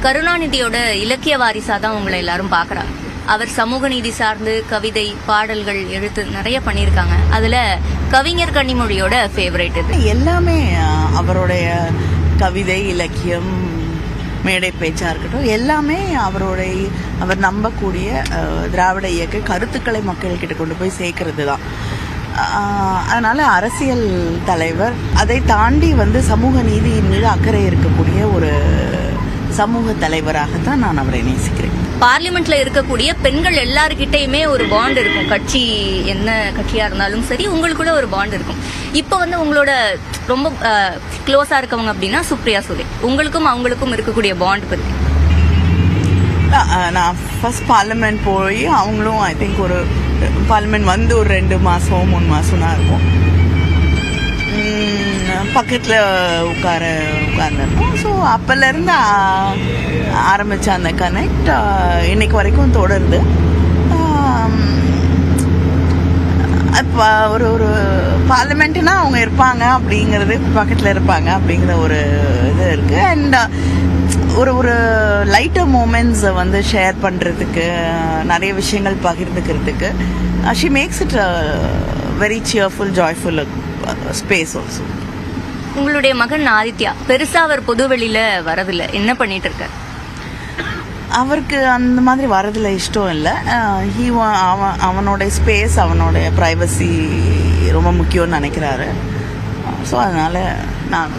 கருணாநிதியோட இலக்கிய வாரிசா தான் உங்களை எல்லாரும் பாக்குறாங்க. அவர் சமூக நீதி சார்ந்து கவிதை, பாடல்கள், எழுத்து நிறைய பண்ணியிருக்காங்க. அதுல கவிஞர் கனிமொழியோட ஃபேவரட் இது. எல்லாமே அவருடைய கவிதை, இலக்கியம், மேடை பேச்சா இருக்கட்டும், எல்லாமே அவர் நம்பக்கூடிய திராவிட இயக்க கருத்துக்களை மக்கள்கிட்ட கொண்டு போய் சேர்க்கறது தான். அதனால அரசியல் தலைவர், அதை தாண்டி சமூக நீதியின் மீது அக்கறை இருக்கக்கூடிய ஒரு சமூக தலைவராகத்தான் நான் அவரை நேசிக்கிறேன். பார்லிமெண்ட்ல இருக்கக்கூடிய பெண்கள் எல்லாருக்கிட்டையுமே ஒரு பாண்ட் இருக்கும். கட்சி என்ன கட்சியா இருந்தாலும் சரி, உங்களுக்குள்ள ஒரு பாண்ட் இருக்கும். இப்போ உங்களோட ரொம்ப க்ளோஸா இருக்கவங்க அப்படின்னா சுப்ரியா சுலே. உங்களுக்கும் அவங்களுக்கும் இருக்கக்கூடிய பாண்ட் பத்தி. நான் ஃபர்ஸ்ட் பார்லிமெண்ட் போய் அவங்களும் ஐ திங்க் ஒரு பார்லிமெண்ட் ஒரு 2 மாதம் 3 மாதம் தான் இருக்கும். பக்கத்தில் உட்கார்ந்துருக்கோம். ஸோ அப்போலேருந்து ஆரம்பித்த அந்த கனெக்ட் இன்னைக்கு வரைக்கும் தொடருது. இப்போ ஒரு பார்லிமெண்ட்னா அவங்க இருப்பாங்க அப்படிங்கிறது, பக்கத்தில் இருப்பாங்க அப்படிங்கிற ஒரு இது இருக்குது. அண்ட் ஒரு லைட்டர் மூமெண்ட்ஸை ஷேர் பண்ணுறதுக்கு, நிறைய விஷயங்கள் பகிர்ந்துக்கிறதுக்கு she makes it very cheerful, joyful space also. உங்களுடைய மகன் ஆதித்யா பெருசா அவர் பொதுவெளியில வரதில்லை, என்ன பண்ணிட்டு இருக்கார்? அவருக்கு அந்த மாதிரி வரதில்லை, இஷ்டம் இல்லை. அவனோட ஸ்பேஸ், அவனோட ப்ரைவசி ரொம்ப முக்கியம்னு நினைக்கிறாரு. ஸோ அதனால நான்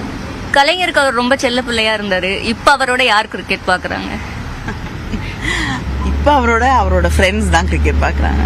கலைஞருக்கு அவர் ரொம்ப செல்ல பிள்ளையா இருந்தாரு. இப்ப அவரோட யார் கிரிக்கெட் பாக்குறாங்க? இப்ப அவரோட ஃப்ரெண்ட்ஸ் தான் கிரிக்கெட் பாக்குறாங்க.